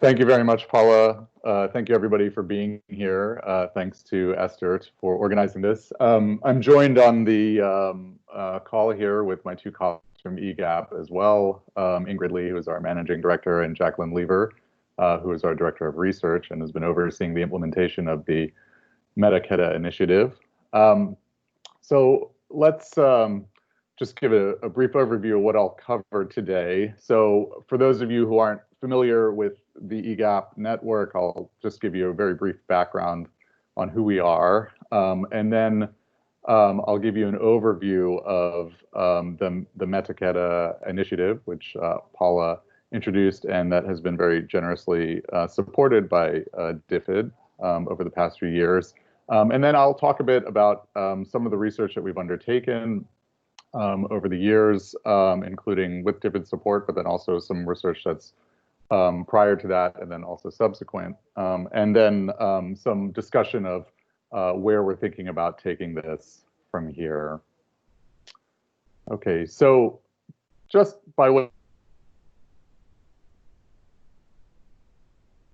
Thank you very much, Paula. Thank you, everybody, for being here. Thanks to Esther for organizing this. I'm joined on the call here with my two colleagues from EGAP as well, Ingrid Lee, who is our managing director, and Jacqueline Lever, who is our director of research and has been overseeing the implementation of the Metaketa initiative. So let's just give a brief overview of what I'll cover today. So for those of you who aren't familiar with the EGAP network, I'll just give you a very brief background on who we are. And then I'll give you an overview of the Metaketa initiative, which Paula introduced, and that has been very generously supported by DFID over the past few years. And then I'll talk a bit about some of the research that we've undertaken over the years, including with DFID support, but then also some research that's prior to that and then also subsequent. And then some discussion of where we're thinking about taking this from here. Okay, so just by way of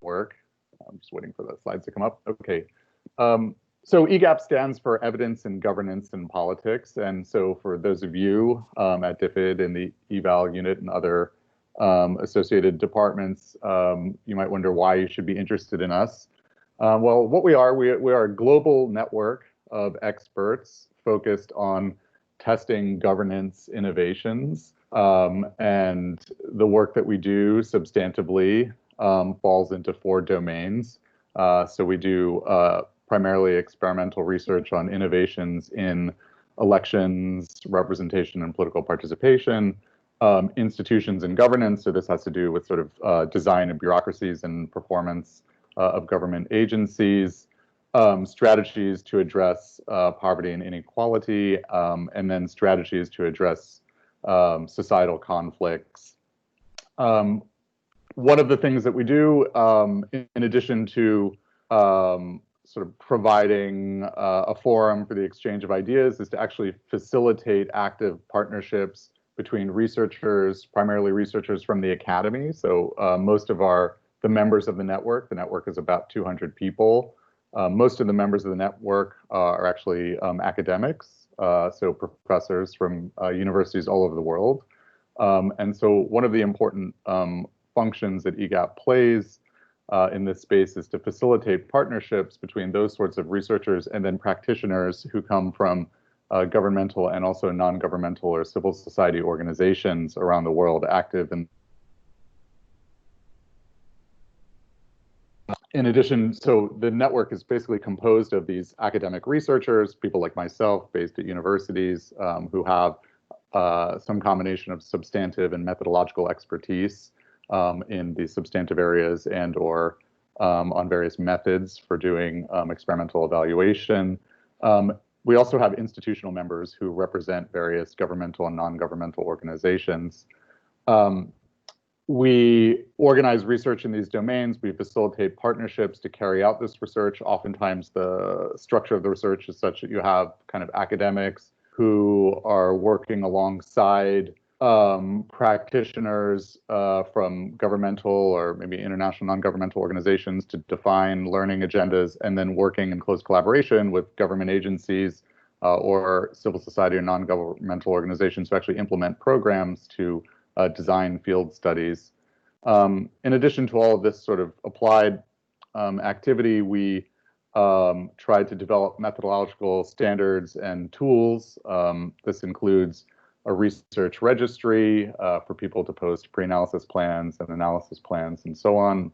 work, I'm just waiting for the slides to come up. Okay. So EGAP stands for Evidence in Governance and Politics. And so for those of you at DFID in the eval unit and other associated departments, you might wonder why you should be interested in us. Well, what we are a global network of experts focused on testing governance innovations. And the work that we do substantively falls into 4 domains. So we do primarily experimental research on innovations in elections, representation, and political participation, institutions and governance. So this has to do with sort of design of bureaucracies and performance of government agencies, strategies to address poverty and inequality, and then strategies to address societal conflicts. One of the things that we do, in addition to sort of providing a forum for the exchange of ideas, is to actually facilitate active partnerships between researchers, primarily researchers from the academy. So most of the members of the network is about 200 people. Most of the members of the network are actually academics, so professors from universities all over the world. And so one of the important functions that EGAP plays in this space is to facilitate partnerships between those sorts of researchers and then practitioners who come from governmental and also non-governmental or civil society organizations around the world active in addition. So the network is basically composed of these academic researchers, people like myself based at universities who have some combination of substantive and methodological expertise in these substantive areas and or on various methods for doing experimental evaluation. We also have institutional members who represent various governmental and non-governmental organizations. We organize research in these domains. We facilitate partnerships to carry out this research. Oftentimes the structure of the research is such that you have kind of academics who are working alongside practitioners from governmental or maybe international non-governmental organizations to define learning agendas, and then working in close collaboration with government agencies or civil society or non-governmental organizations to actually implement programs to design field studies. In addition to all of this sort of applied activity, we try to develop methodological standards and tools. This includes a research registry for people to post pre-analysis plans and analysis plans and so on,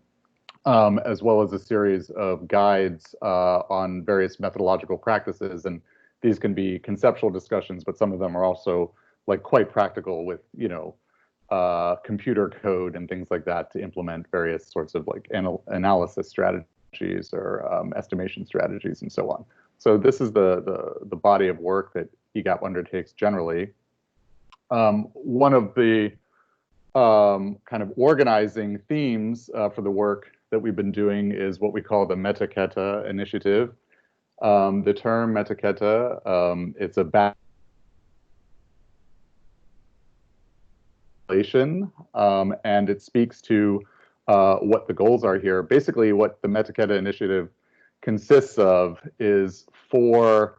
as well as a series of guides on various methodological practices. And these can be conceptual discussions, but some of them are also like quite practical with, computer code and things like that to implement various sorts of like analysis strategies or estimation strategies and so on. So this is the body of work that EGAP undertakes generally. One of the kind of organizing themes for the work that we've been doing is what we call the Metaketa initiative. The term Metaketa, it's a and it speaks to what the goals are here. Basically, what the Metaketa initiative consists of is four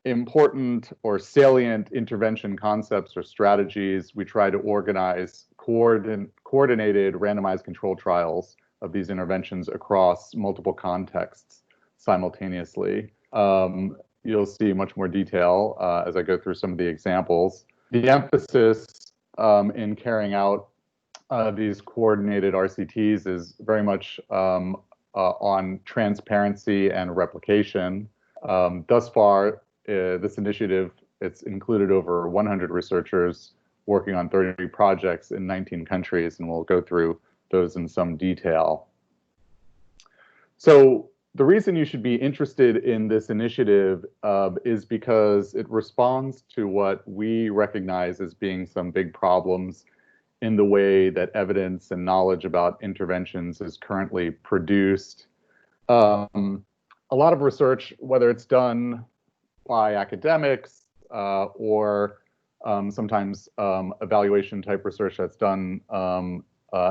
important or salient intervention concepts or strategies. We try to organize coordinated randomized controlled trials of these interventions across multiple contexts simultaneously. You'll see much more detail as I go through some of the examples. The emphasis in carrying out these coordinated RCTs is very much on transparency and replication. Thus far, this initiative, it's included over 100 researchers working on 30 projects in 19 countries, and we'll go through those in some detail. So the reason you should be interested in this initiative is because it responds to what we recognize as being some big problems in the way that evidence and knowledge about interventions is currently produced. A lot of research, whether it's done by academics or sometimes evaluation type research that's done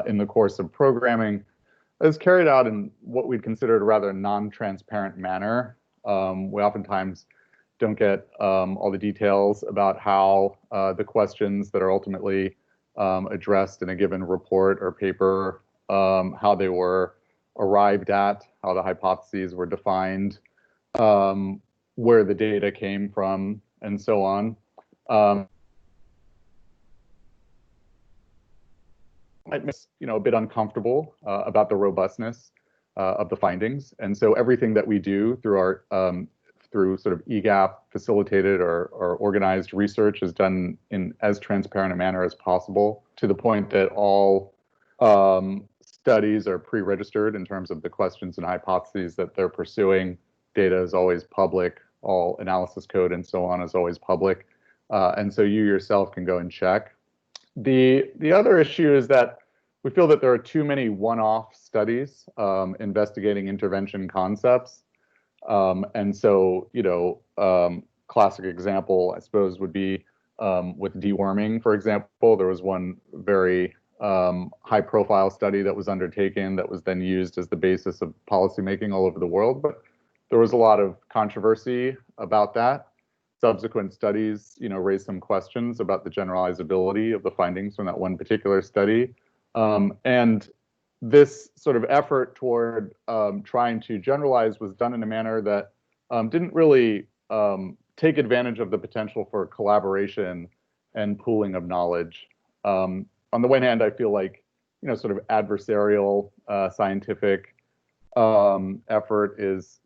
in the course of programming, is carried out in what we'd consider a rather non-transparent manner. We oftentimes don't get all the details about how the questions that are ultimately addressed in a given report or paper, how they were arrived at, how the hypotheses were defined, where the data came from, and so on. Might make a bit uncomfortable about the robustness of the findings, and so everything that we do through our through sort of EGAP facilitated or organized research is done in as transparent a manner as possible, to the point that all studies are pre-registered in terms of the questions and hypotheses that they're pursuing. Data is always public, all analysis code and so on is always public, and so you yourself can go and check. The other issue is that we feel that there are too many one-off studies investigating intervention concepts. And so, classic example, I suppose, would be with deworming, for example. There was one very high-profile study that was undertaken that was then used as the basis of policymaking all over the world. But there was a lot of controversy about that. Subsequent studies, raised some questions about the generalizability of the findings from that one particular study. And this sort of effort toward trying to generalize was done in a manner that didn't really take advantage of the potential for collaboration and pooling of knowledge. On the one hand, I feel like, sort of adversarial scientific effort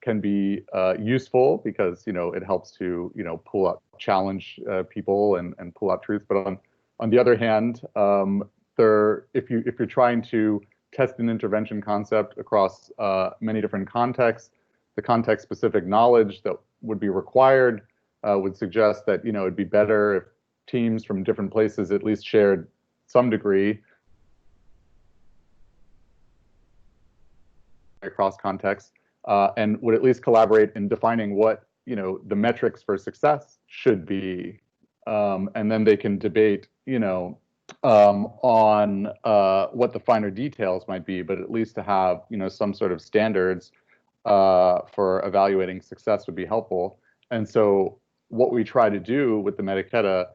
can be useful because, it helps to, pull out, challenge people and pull out truth. But on the other hand, if you're trying to test an intervention concept across many different contexts, the context-specific knowledge that would be required would suggest that it'd be better if teams from different places at least shared some degree across contexts and would at least collaborate in defining what the metrics for success should be, and then they can debate on what the finer details might be, but at least to have some sort of standards for evaluating success would be helpful. And so what we try to do with the Metaketa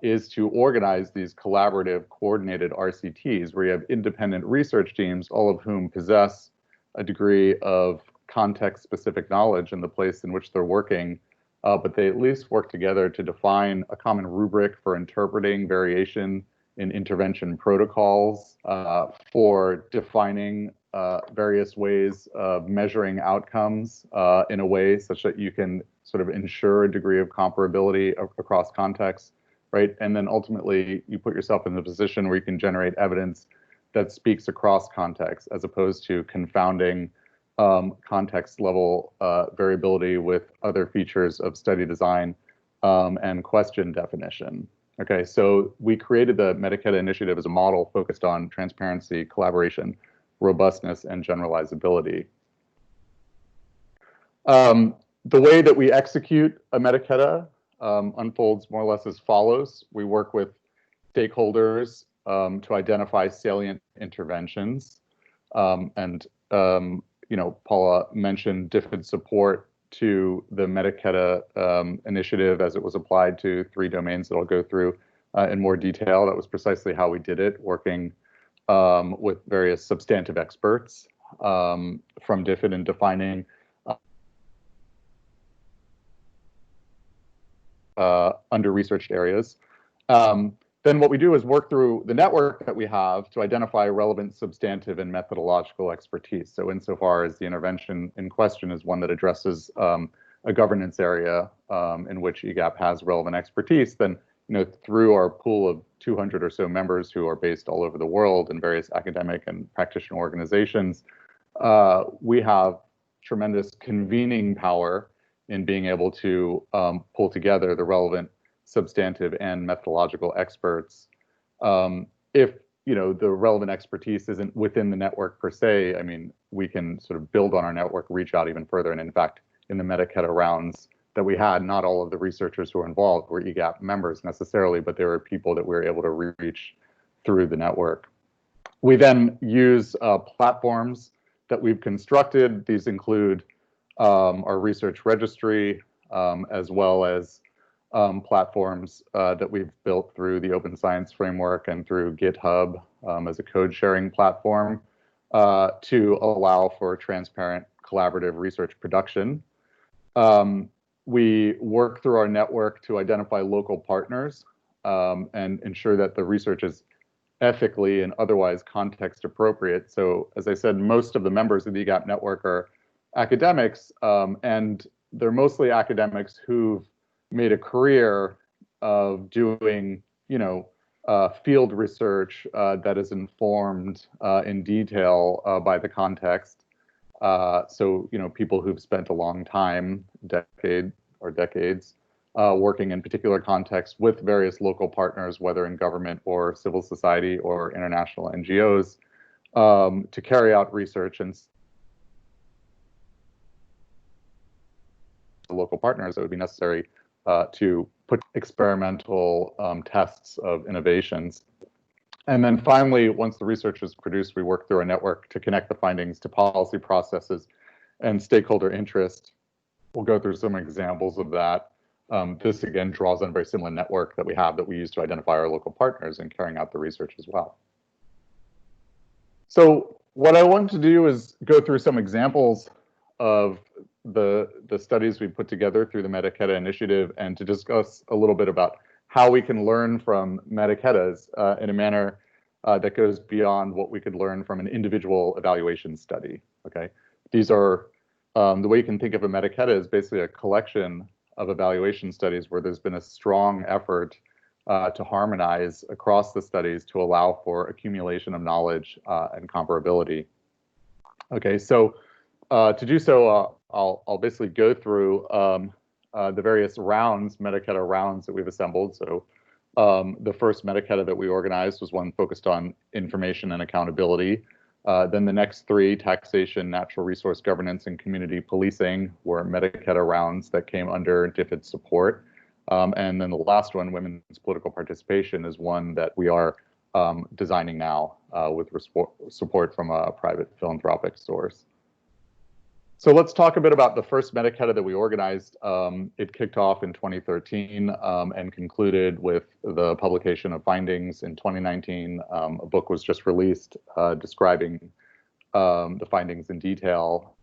is to organize these collaborative coordinated RCTs where you have independent research teams, all of whom possess a degree of context-specific knowledge in the place in which they're working, but they at least work together to define a common rubric for interpreting variation in intervention protocols, for defining various ways of measuring outcomes in a way such that you can sort of ensure a degree of comparability across contexts, right? And then ultimately, you put yourself in the position where you can generate evidence that speaks across contexts, as opposed to confounding context level variability with other features of study design and question definition. Okay, so we created the Metaketa initiative as a model focused on transparency, collaboration, robustness, and generalizability. The way that we execute a Metaketa unfolds more or less as follows. We work with stakeholders to identify salient interventions. And Paula mentioned DFID support to the Metaketa initiative as it was applied to 3 domains that I'll go through in more detail. That was precisely how we did it, working with various substantive experts from DFID in defining under-researched areas. Then what we do is work through the network that we have to identify relevant substantive and methodological expertise. So insofar as the intervention in question is one that addresses a governance area in which EGAP has relevant expertise, then through our pool of 200 or so members who are based all over the world in various academic and practitioner organizations, we have tremendous convening power in being able to pull together the relevant substantive and methodological experts. If the relevant expertise isn't within the network per se, I mean, we can sort of build on our network, reach out even further. And in fact, in the Metaketa rounds that we had, not all of the researchers who were involved were EGAP members necessarily, but there were people that we were able to reach through the network. We then use platforms that we've constructed. These include our research registry, as well as platforms that we've built through the Open Science Framework and through GitHub as a code sharing platform to allow for transparent collaborative research production. We work through our network to identify local partners and ensure that the research is ethically and otherwise context appropriate. So as I said, most of the members of the EGAP network are academics, and they're mostly academics who've made a career of doing, field research that is informed in detail by the context. So, people who've spent a long time, decades, working in particular contexts with various local partners, whether in government or civil society or international NGOs, to carry out research and local partners that would be necessary to put experimental tests of innovations. And then finally, once the research is produced, we work through a network to connect the findings to policy processes and stakeholder interest. We'll go through some examples of that. This, again, draws on a very similar network that we have that we use to identify our local partners in carrying out the research as well. So what I want to do is go through some examples of the studies we put together through the Metaketa initiative and to discuss a little bit about how we can learn from Metaketas in a manner that goes beyond what we could learn from an individual evaluation study. Okay, these are the way you can think of a Metaketa is basically a collection of evaluation studies where there's been a strong effort to harmonize across the studies to allow for accumulation of knowledge and comparability. Okay, so to do so, I'll basically go through the various rounds, Metaketa rounds that we've assembled. So the first Metaketa that we organized was one focused on information and accountability. Then the next 3, taxation, natural resource governance, and community policing, were Metaketa rounds that came under DFID support. And then the last one, women's political participation, is one that we are designing now with support from a private philanthropic source. So let's talk a bit about the first Metaketa that we organized. It kicked off in 2013 and concluded with the publication of findings in 2019. A book was just released describing the findings in detail.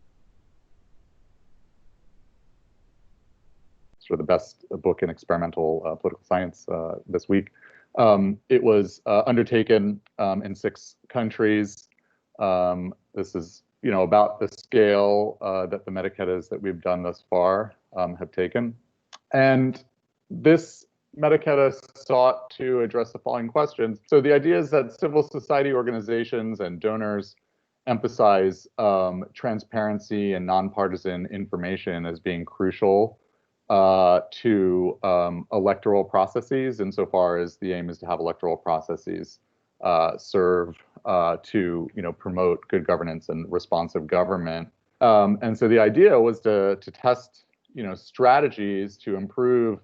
Sort of the best book in experimental political science this week. It was undertaken in 6 countries. This is about the scale that the Metaketas that we've done thus far have taken. And this Metaketa sought to address the following questions. So the idea is that civil society organizations and donors emphasize transparency and nonpartisan information as being crucial to electoral processes, insofar as the aim is to have electoral processes serve to promote good governance and responsive government. And so the idea was to test strategies to improve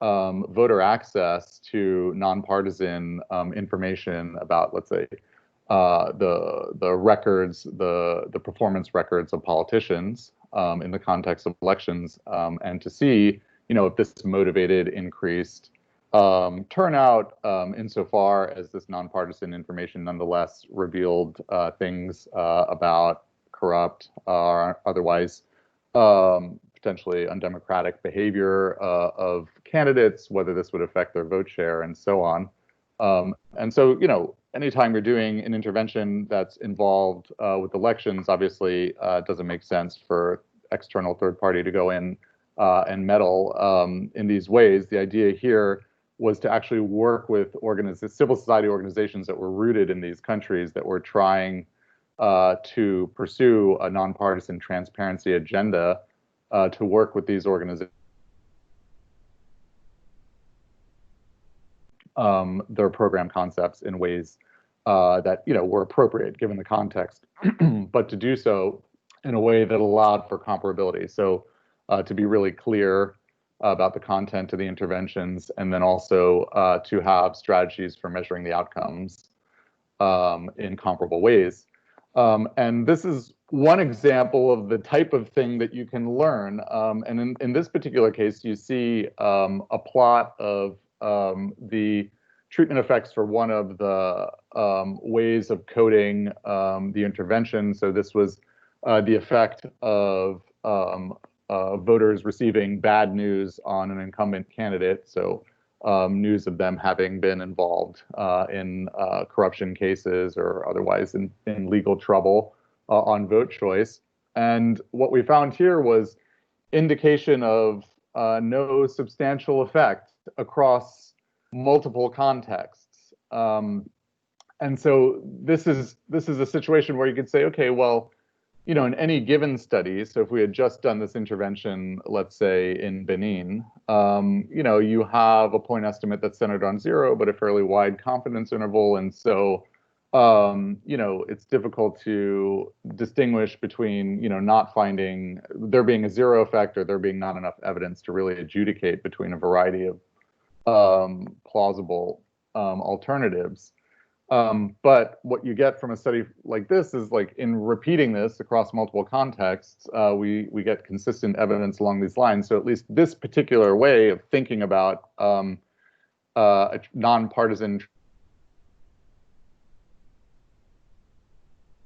voter access to nonpartisan information about, let's say, the records, the performance records of politicians in the context of elections, and to see, if this motivated increased turnout insofar as this nonpartisan information nonetheless revealed things about corrupt or otherwise potentially undemocratic behavior of candidates, whether this would affect their vote share and so on. And so, anytime you're doing an intervention that's involved with elections, obviously it doesn't make sense for external third party to go in and meddle in these ways. The idea here was to actually work with civil society organizations that were rooted in these countries that were trying to pursue a nonpartisan transparency agenda, to work with these organizations, their program concepts in ways that were appropriate given the context, but to do so in a way that allowed for comparability. So to be really clear about the content of the interventions, and then also to have strategies for measuring the outcomes in comparable ways. And this is one example of the type of thing that you can learn. And in this particular case, you see a plot of the treatment effects for one of the ways of coding the intervention. So this was the effect of voters receiving bad news on an incumbent candidate. So news of them having been involved in corruption cases or otherwise in legal trouble on vote choice. And what we found here was indication of no substantial effect across multiple contexts. And so this is a situation where you could say, okay, well, in any given study, so if we had just done this intervention, let's say in Benin, you have a point estimate that's centered on 0, but a fairly wide confidence interval. And so, it's difficult to distinguish between, not finding there being a 0 effect or there being not enough evidence to really adjudicate between a variety of plausible alternatives. But what you get from a study like this is, like, in repeating this across multiple contexts, we get consistent evidence along these lines. So at least this particular way of thinking about a nonpartisan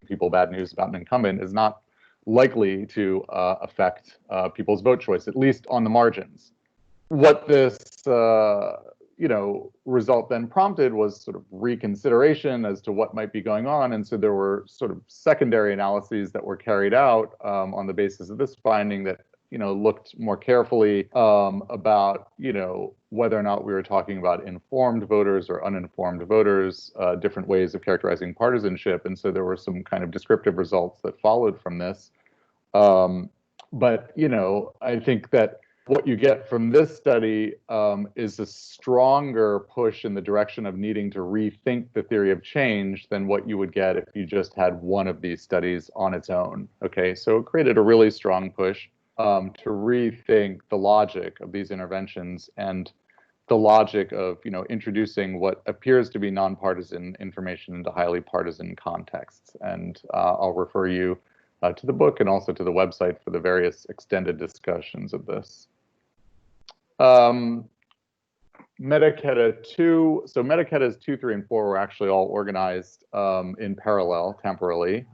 people bad news about an incumbent is not likely to affect people's vote choice, at least on the margins. What this result then prompted was sort of reconsideration as to what might be going on. And so there were sort of secondary analyses that were carried out on the basis of this finding that, looked more carefully about, whether or not we were talking about informed voters or uninformed voters, different ways of characterizing partisanship. And so there were some kind of descriptive results that followed from this. But, I think that what you get from this study is a stronger push in the direction of needing to rethink the theory of change than what you would get if you just had one of these studies on its own. Okay, so it created a really strong push to rethink the logic of these interventions and the logic of, introducing what appears to be nonpartisan information into highly partisan contexts. And I'll refer you to the book and also to the website for the various extended discussions of this. Metaketa 2, so Metaketas 2, 3, and 4 were actually all organized in parallel temporally.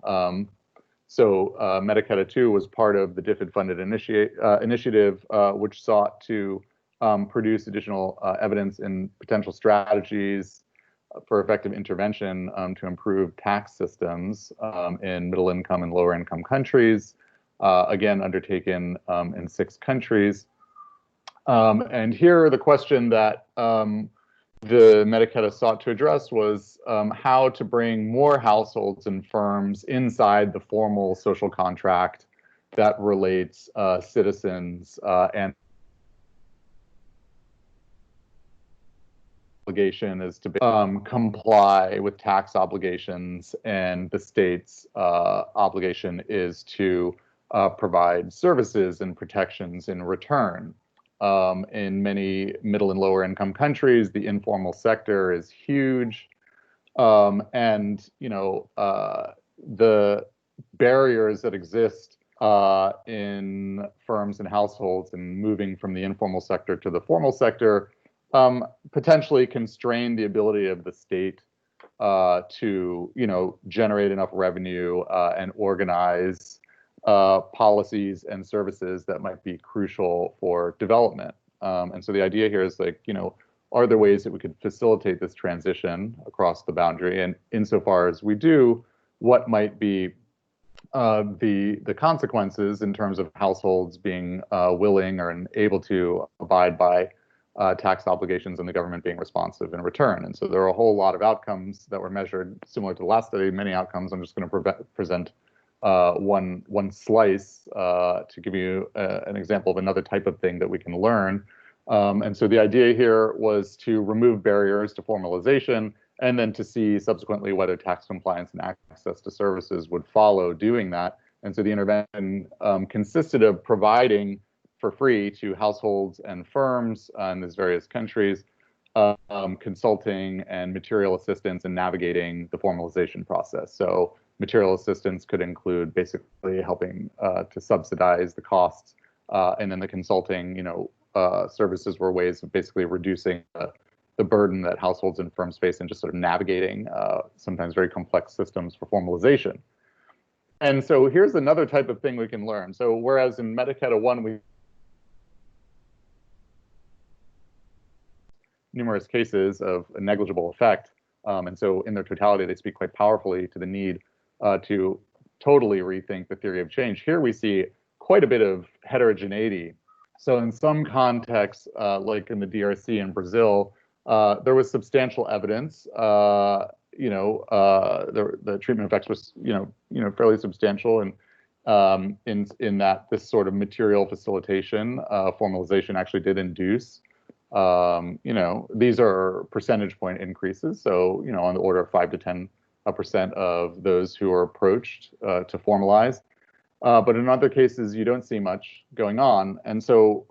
So Metaketa 2 was part of the DFID-funded initiative, which sought to produce additional evidence and potential strategies for effective intervention to improve tax systems in middle-income and lower-income countries, again, undertaken in 6 countries. And here, the question that the Metaketa sought to address was how to bring more households and firms inside the formal social contract that relates citizens and obligation is to comply with tax obligations, and the state's obligation is to provide services and protections in return. In many middle and lower income countries, the informal sector is huge. And, the barriers that exist in firms and households and moving from the informal sector to the formal sector potentially constrain the ability of the state to, generate enough revenue and organize policies and services that might be crucial for development. And so the idea here is like, are there ways that we could facilitate this transition across the boundary? And insofar as we do, what might be the consequences in terms of households being willing or able to abide by tax obligations and the government being responsive in return? And so there are a whole lot of outcomes that were measured similar to the last study, many outcomes. I'm just going to present one slice to give you an example of another type of thing that we can learn. And so the idea here was to remove barriers to formalization and then to see subsequently whether tax compliance and access to services would follow doing that. And so the intervention consisted of providing for free to households and firms in these various countries consulting and material assistance in navigating the formalization process. So material assistance could include basically helping to subsidize the costs, and then the consulting, services were ways of basically reducing the burden that households and firms face in just sort of navigating sometimes very complex systems for formalization. And so here's another type of thing we can learn. So whereas in Metaketa 1, we numerous cases of a negligible effect, and so in their totality, they speak quite powerfully to the need to totally rethink the theory of change. Here we see quite a bit of heterogeneity. So in some contexts, like in the DRC in Brazil, there was substantial evidence. The treatment effects was, fairly substantial, and in that this sort of material facilitation, formalization actually did induce. These are percentage point increases, so on the order of 5 to 10% of those who are approached to formalize. But in other cases, you don't see much going on, and so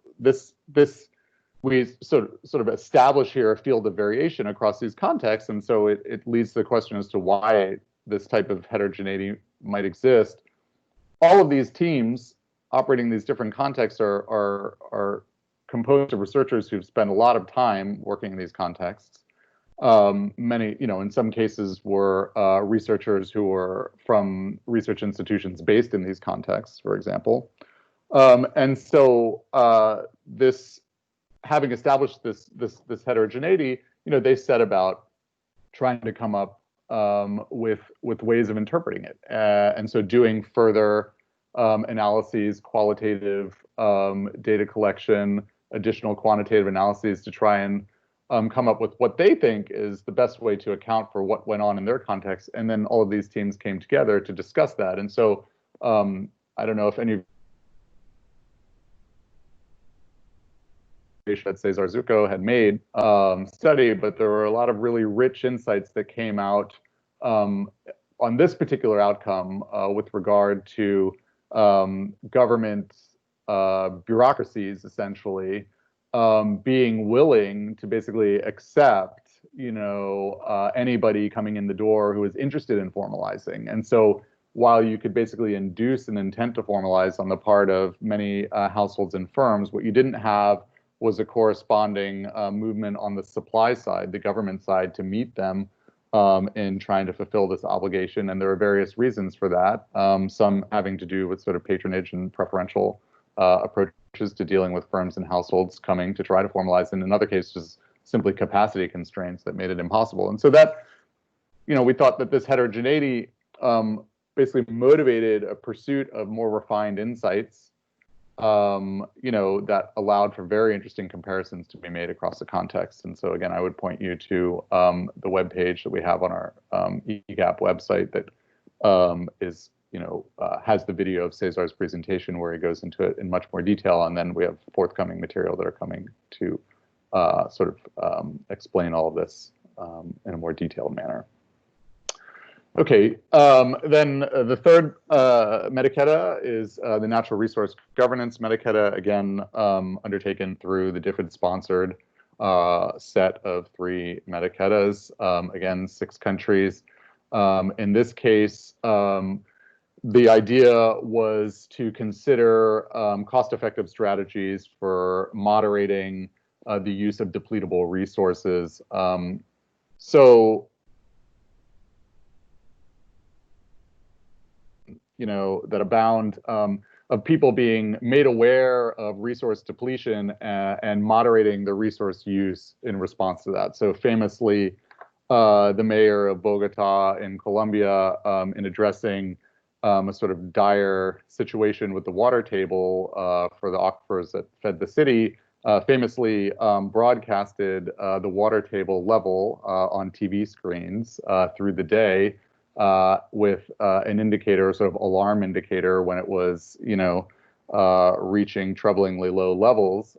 we sort of establish here a field of variation across these contexts, and so it leads to the question as to why this type of heterogeneity might exist. All of these teams operating in these different contexts are composed of researchers who've spent a lot of time working in these contexts. Many, in some cases were researchers who were from research institutions based in these contexts, for example. And so having established this heterogeneity, they set about trying to come up with ways of interpreting it. And so doing further analyses, qualitative data collection, additional quantitative analyses to try and come up with what they think is the best way to account for what went on in their context. And then all of these teams came together to discuss that. And so I don't know if any of that Cesar Zucco had made study, but there were a lot of really rich insights that came out on this particular outcome with regard to government bureaucracies, essentially, being willing to basically accept, anybody coming in the door who is interested in formalizing. And so while you could basically induce an intent to formalize on the part of many households and firms, what you didn't have was a corresponding movement on the supply side, the government side, to meet them in trying to fulfill this obligation. And there are various reasons for that, some having to do with sort of patronage and preferential approaches to dealing with firms and households coming to try to formalize, and in other cases, simply capacity constraints that made it impossible. And so that, we thought that this heterogeneity basically motivated a pursuit of more refined insights, that allowed for very interesting comparisons to be made across the context. And so again, I would point you to the web page that we have on our EGAP website that is, has the video of Cesar's presentation where he goes into it in much more detail. And then we have forthcoming material that are coming to explain all of this in a more detailed manner. Okay, then the third Metaketa is the natural resource governance Metaketa, again, undertaken through the DFID sponsored set of 3 Metaketas, again, 6 countries. In this case, the idea was to consider cost-effective strategies for moderating the use of depletable resources. So, that abound of people being made aware of resource depletion and moderating the resource use in response to that. So famously, the mayor of Bogota in Colombia, in addressing a sort of dire situation with the water table for the aquifers that fed the city, famously broadcasted the water table level on TV screens through the day, with an indicator, sort of alarm indicator, when it was, reaching troublingly low levels.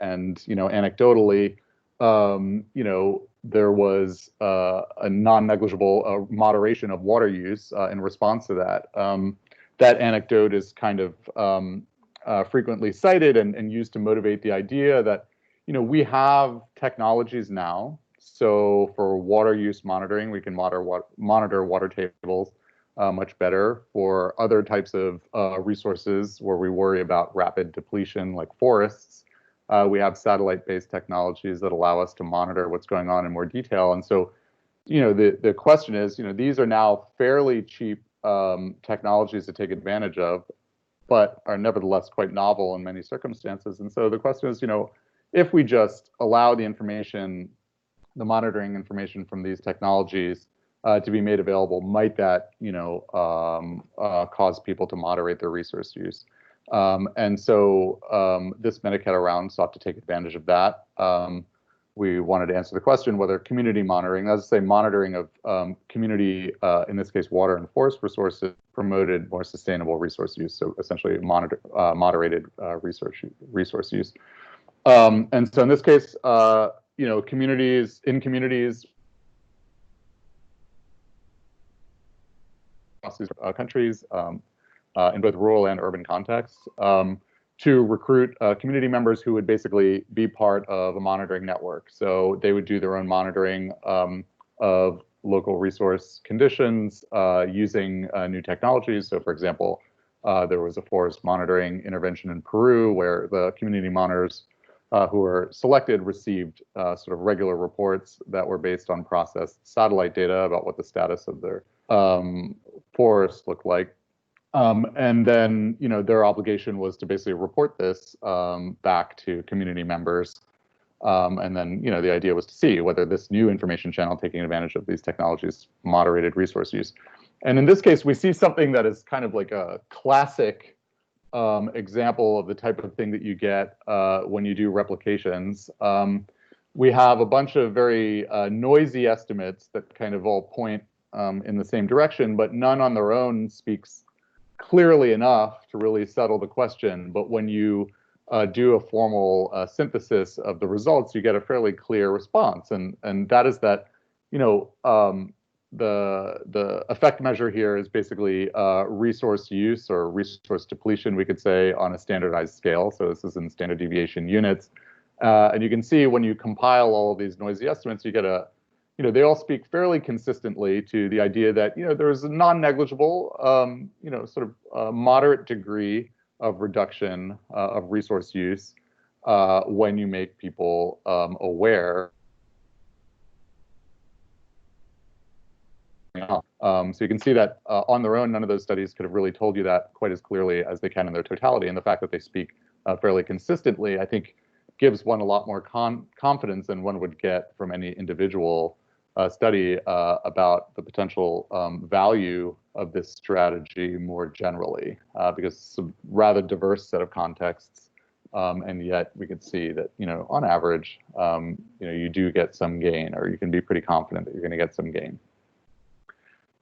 And, anecdotally, there was a non-negligible moderation of water use in response to that. That anecdote is kind of frequently cited and used to motivate the idea that, we have technologies now. So for water use monitoring, we can monitor water tables much better. For other types of resources where we worry about rapid depletion, like forests, we have satellite-based technologies that allow us to monitor what's going on in more detail. And so, the question is, these are now fairly cheap technologies to take advantage of, but are nevertheless quite novel in many circumstances. And so the question is, if we just allow the information, the monitoring information from these technologies to be made available, might that, cause people to moderate their resource use? And so this Metaketa round sought to take advantage of that. We wanted to answer the question whether community monitoring, as I say, monitoring of community, in this case, water and forest resources, promoted more sustainable resource use. So essentially, moderated resource use. And so in this case, communities across these countries, in both rural and urban contexts, to recruit community members who would basically be part of a monitoring network. So they would do their own monitoring of local resource conditions using new technologies. So, for example, there was a forest monitoring intervention in Peru where the community monitors who were selected received sort of regular reports that were based on processed satellite data about what the status of their forests looked like. And then, their obligation was to basically report this back to community members. And then, the idea was to see whether this new information channel taking advantage of these technologies moderated resource use. And in this case, we see something that is kind of like a classic example of the type of thing that you get when you do replications. We have a bunch of very noisy estimates that kind of all point in the same direction, but none on their own speaks clearly enough to really settle the question. But when you do a formal synthesis of the results, you get a fairly clear response, and that is that, the effect measure here is basically resource use or resource depletion, we could say, on a standardized scale. So this is in standard deviation units, and you can see when you compile all of these noisy estimates, you get they all speak fairly consistently to the idea that, there's a non-negligible, sort of moderate degree of reduction of resource use when you make people aware. So you can see that on their own, none of those studies could have really told you that quite as clearly as they can in their totality. And the fact that they speak fairly consistently, I think, gives one a lot more confidence than one would get from any individual study about the potential value of this strategy more generally, because it's a rather diverse set of contexts, and yet we could see that, on average, you do get some gain, or you can be pretty confident that you're going to get some gain.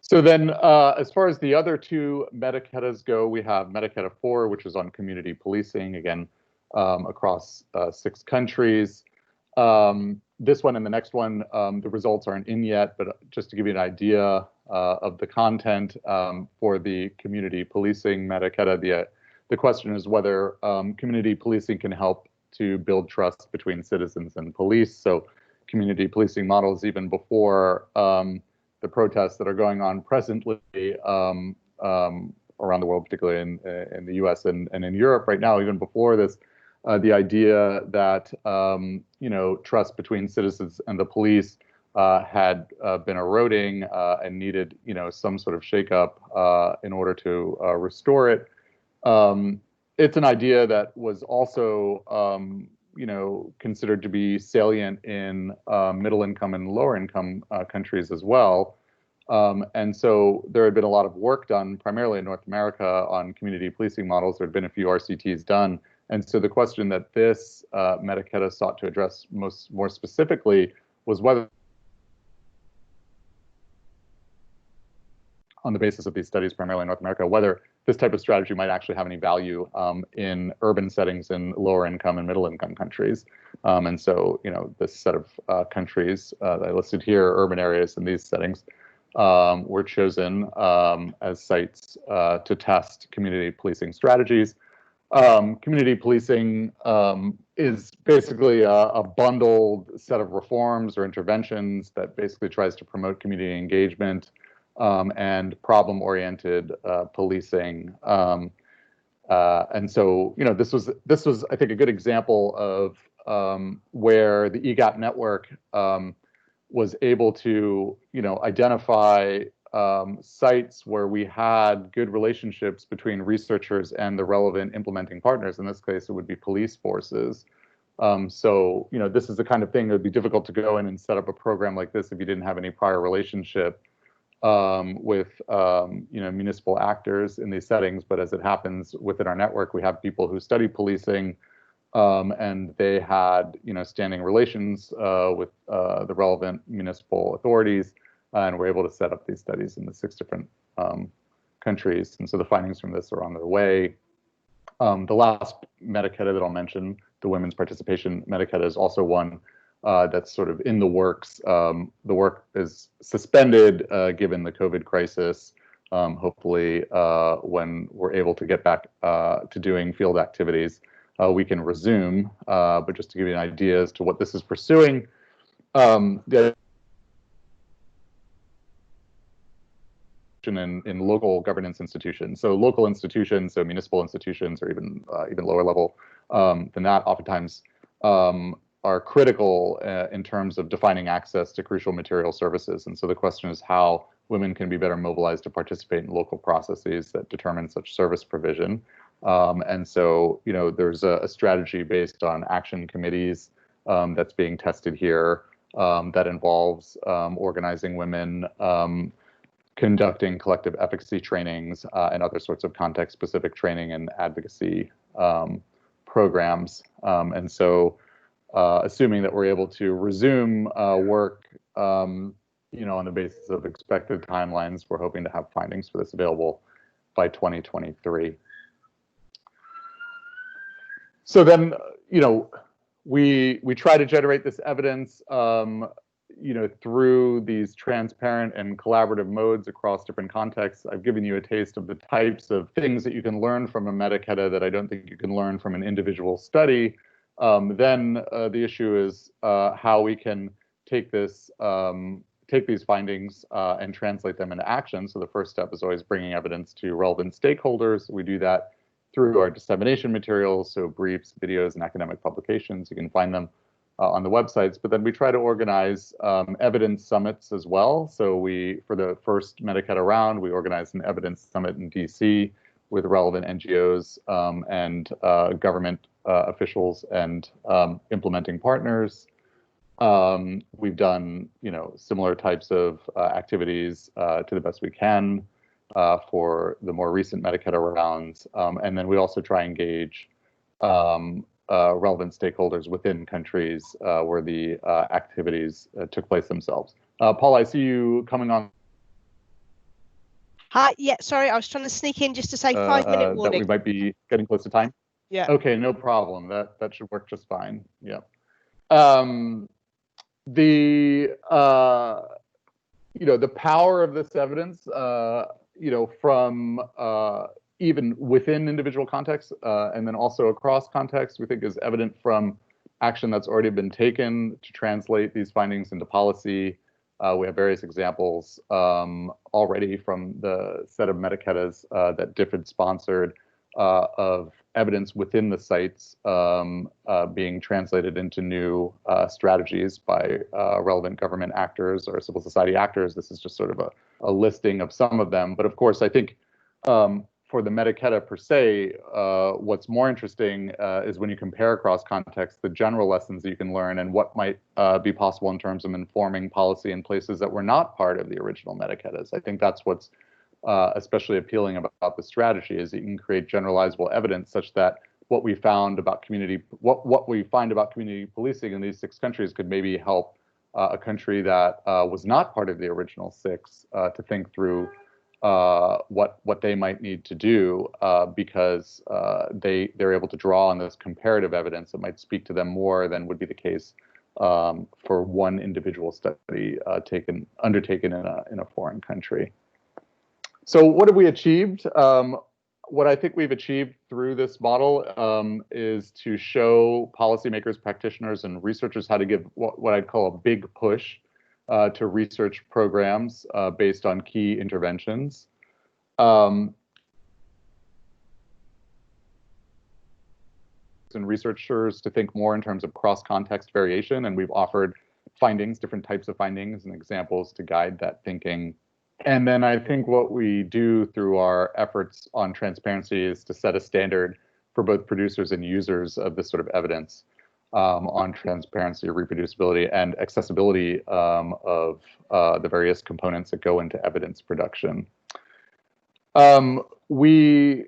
So then, as far as the other 2 Metaketas go, we have Metaketa 4, which is on community policing, again, across 6 countries. this one and the next one, the results aren't in yet, but just to give you an idea of the content for the community policing Metaketa, the question is whether community policing can help to build trust between citizens and police. So community policing models even before the protests that are going on presently around the world, particularly in the US and in Europe right now, even before this, the idea that trust between citizens and the police had been eroding and needed some sort of shakeup in order to restore it. It's an idea that was also considered to be salient in middle income and lower income countries as well. And so there had been a lot of work done, primarily in North America, on community policing models. There had been a few RCTs done. And so the question that this Metaketa sought to address more specifically was whether, on the basis of these studies, primarily in North America, whether this type of strategy might actually have any value in urban settings in lower income and middle income countries. And so, this set of countries that I listed here, urban areas in these settings, were chosen as sites to test community policing strategies. Community policing is basically a bundled set of reforms or interventions that basically tries to promote community engagement and problem-oriented policing. And so, this was, I think, a good example of where the EGAP network was able to, identify sites where we had good relationships between researchers and the relevant implementing partners. In this case, it would be police forces. So, this is the kind of thing that would be difficult to go in and set up a program like this if you didn't have any prior relationship with municipal actors in these settings. But as it happens within our network, we have people who study policing, and they had standing relations with the relevant municipal authorities, and were able to set up these studies in the 6 different countries. And so the findings from this are on their way. The last Metaketa that I'll mention, the women's participation Metaketa, is also one that's sort of in the works. The work is suspended given the COVID crisis. Hopefully, when we're able to get back to doing field activities, we can resume. But just to give you an idea as to what this is pursuing, the in local governance institutions. So local institutions, so municipal institutions, or even lower level than that, oftentimes are critical in terms of defining access to crucial material services. And so the question is how women can be better mobilized to participate in local processes that determine such service provision. And so, there's a strategy based on action committees that's being tested here that involves organizing women, conducting collective efficacy trainings, and other sorts of context-specific training and advocacy programs. And so, assuming that we're able to resume work, on the basis of expected timelines, we're hoping to have findings for this available by 2023. So then, we try to generate this evidence, through these transparent and collaborative modes across different contexts. I've given you a taste of the types of things that you can learn from a Metaketa that I don't think you can learn from an individual study. Then the issue is how we can take these findings and translate them into action. So the first step is always bringing evidence to relevant stakeholders. We do that through our dissemination materials, so briefs, videos, and academic publications. You can find them on the websites, but then we try to organize evidence summits as well. So for the first Metaketa round, we organized an evidence summit in DC with relevant NGOs and government officials and implementing partners. We've done, similar types of activities to the best we can for the more recent Metaketa rounds. And then we also try and engage relevant stakeholders within countries where the activities took place themselves. Paul, I see you coming on. Hi, yeah, sorry, I was trying to sneak in just to say 5-minute warning. That we might be getting close to time. Yeah. Okay, no problem. That should work just fine. Yeah. the the power of this evidence, from even within individual contexts and then also across contexts, we think is evident from action that's already been taken to translate these findings into policy. We have various examples already from the set of Metaketas that DFID sponsored of evidence within the sites being translated into new strategies by relevant government actors or civil society actors. This is just sort of a listing of some of them. But of course, I think for the Metaketa per se, what's more interesting is when you compare across contexts, the general lessons that you can learn and what might be possible in terms of informing policy in places that were not part of the original Metaketas. I think that's what's especially appealing about the strategy, is that you can create generalizable evidence such that what we find about community policing in these 6 countries could maybe help a country that was not part of the original 6 to think through what they might need to do because they're able to draw on this comparative evidence that might speak to them more than would be the case for one individual study undertaken in a foreign country. So what have we achieved? What I think we've achieved through this model is to show policymakers, practitioners, and researchers how to give what I'd call a big push to research programs based on key interventions. And researchers to think more in terms of cross-context variation, and we've offered findings, different types of findings and examples to guide that thinking. And then I think what we do through our efforts on transparency is to set a standard for both producers and users of this sort of evidence on transparency, reproducibility, and accessibility of the various components that go into evidence production. We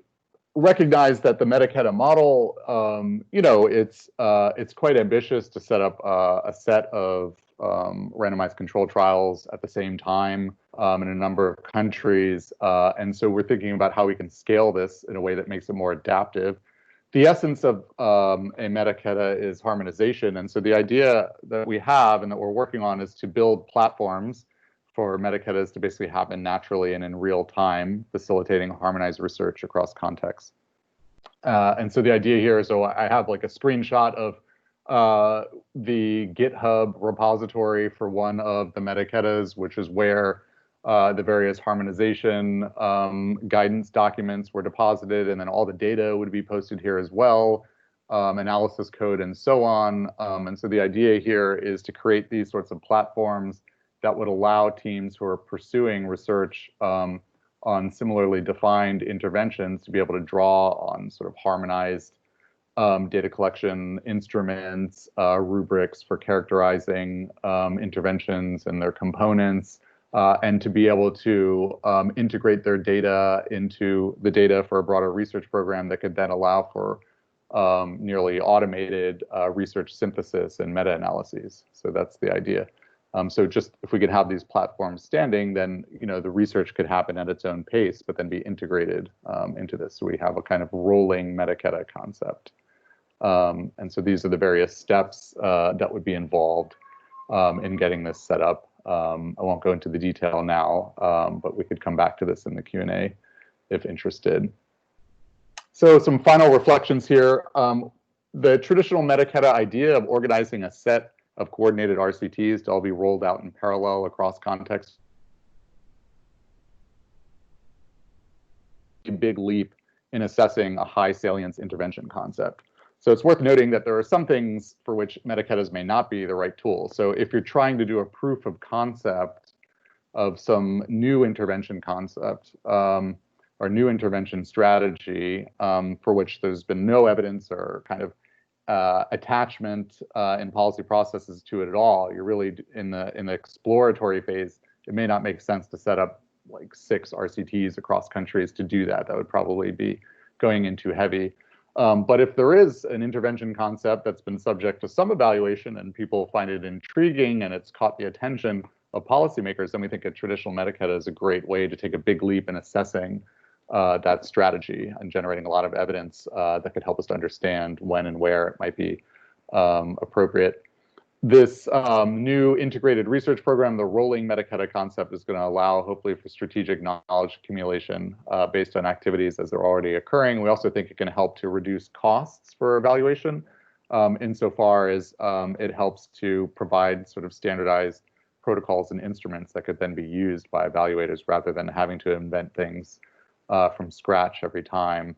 recognize that the Metaketa model, it's quite ambitious to set up a set of randomized control trials at the same time in a number of countries. And so we're thinking about how we can scale this in a way that makes it more adaptive. The essence of a Metaketa is harmonization. And so the idea that we have and that we're working on is to build platforms for Metaketas to basically happen naturally and in real time, facilitating harmonized research across contexts. And so the idea here is, so I have like a screenshot of the GitHub repository for one of the Metaketas, which is where the various harmonization guidance documents were deposited, and then all the data would be posted here as well, analysis code and so on. And so the idea here is to create these sorts of platforms that would allow teams who are pursuing research on similarly defined interventions to be able to draw on sort of harmonized data collection instruments, rubrics for characterizing interventions and their components, and to be able to integrate their data into the data for a broader research program that could then allow for nearly automated research synthesis and meta-analyses. So that's the idea. So just if we could have these platforms standing, then the research could happen at its own pace, but then be integrated into this. So we have a kind of rolling Metaketa concept. And so these are the various steps that would be involved in getting this set up. I won't go into the detail now, but we could come back to this in the Q&A if interested. So some final reflections here. The traditional Metaketa idea of organizing a set of coordinated RCTs to all be rolled out in parallel across contexts, a big leap in assessing a high salience intervention concept. So it's worth noting that there are some things for which Metaketas may not be the right tool. So if you're trying to do a proof of concept of some new intervention concept or new intervention strategy for which there's been no evidence or kind of attachment in policy processes to it at all, you're really in the exploratory phase. It may not make sense to set up like 6 RCTs across countries to do that. That would probably be going in too heavy. But if there is an intervention concept that's been subject to some evaluation and people find it intriguing and it's caught the attention of policymakers, then we think a traditional Metaketa is a great way to take a big leap in assessing that strategy and generating a lot of evidence that could help us to understand when and where it might be appropriate. this new integrated research program, the rolling Metaketa concept, is going to allow, hopefully, for strategic knowledge accumulation based on activities as they're already occurring. We also think it can help to reduce costs for evaluation insofar as it helps to provide sort of standardized protocols and instruments that could then be used by evaluators rather than having to invent things from scratch every time.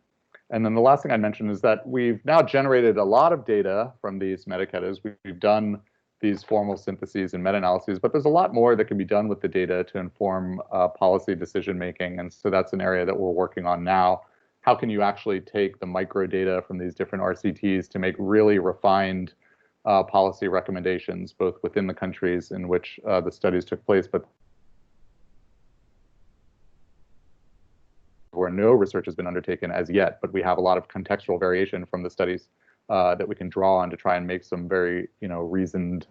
And then the last thing I'd mention is that we've now generated a lot of data from these Metaketas. We've done these formal syntheses and meta-analyses, but there's a lot more that can be done with the data to inform policy decision making. And so that's an area that we're working on now. How can you actually take the micro data from these different RCTs to make really refined policy recommendations, both within the countries in which the studies took place, but where no research has been undertaken as yet, but we have a lot of contextual variation from the studies that we can draw on to try and make some very, reasoned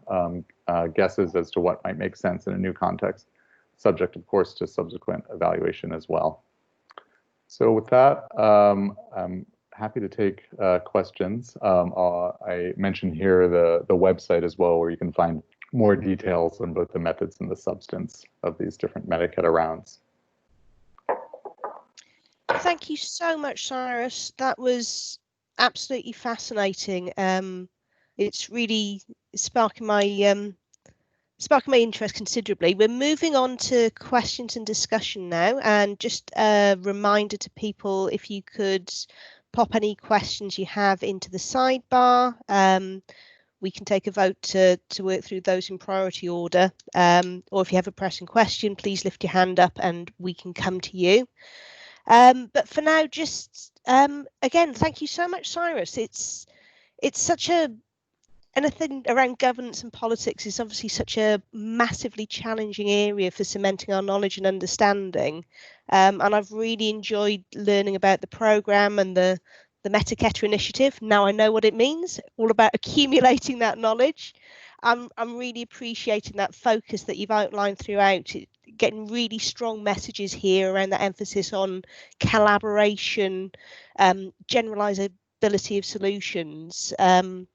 guesses as to what might make sense in a new context, subject, of course, to subsequent evaluation as well. So with that, I'm happy to take questions. I mentioned here the website as well, where you can find more details on both the methods and the substance of these different Metaketa rounds. Thank you so much, Cyrus. That was absolutely fascinating. It's really sparking my interest considerably. We're moving on to questions and discussion now, and just a reminder to people, if you could pop any questions you have into the sidebar. We can take a vote to work through those in priority order, or if you have a pressing question, please lift your hand up and we can come to you. But for now, just again, thank you so much, Cyrus. It's such anything around governance and politics is obviously such a massively challenging area for cementing our knowledge and understanding. And I've really enjoyed learning about the programme and the Metaketa initiative. Now I know what it means, all about accumulating that knowledge. I'm really appreciating that focus that you've outlined throughout, getting really strong messages here around that emphasis on collaboration, generalizability of solutions, and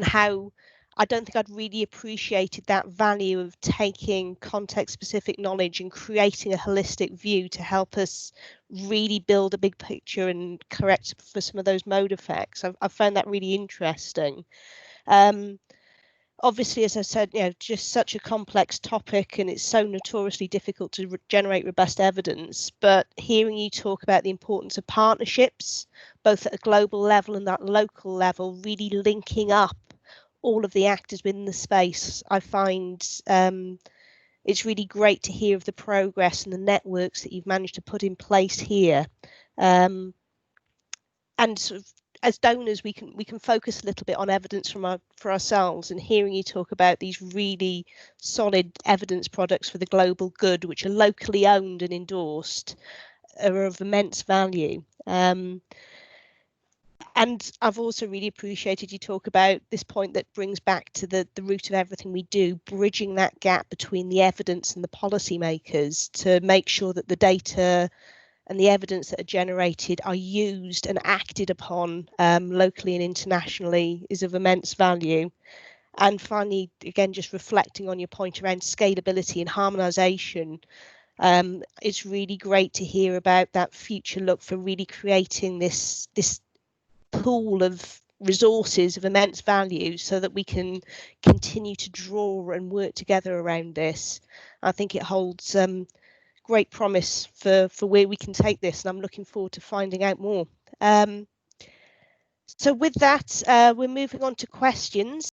how I don't think I'd really appreciated that value of taking context-specific knowledge and creating a holistic view to help us really build a big picture and correct for some of those mode effects. I've found that really interesting. Obviously, as I said, just such a complex topic, and it's so notoriously difficult to generate robust evidence. But hearing you talk about the importance of partnerships, both at a global level and that local level, really linking up all of the actors within the space, I find it's really great to hear of the progress and the networks that you've managed to put in place here. And sort of, as donors, we can focus a little bit on evidence for ourselves, and hearing you talk about these really solid evidence products for the global good, which are locally owned and endorsed, are of immense value. And I've also really appreciated you talk about this point that brings back to the root of everything we do, bridging that gap between the evidence and the policymakers to make sure that the data and the evidence that are generated are used and acted upon locally and internationally is of immense value. And finally, again, just reflecting on your point around scalability and harmonisation, it's really great to hear about that future look for really creating this pool of resources of immense value so that we can continue to draw and work together around this. I think it holds great promise for where we can take this, and I'm looking forward to finding out more. So with that, we're moving on to questions.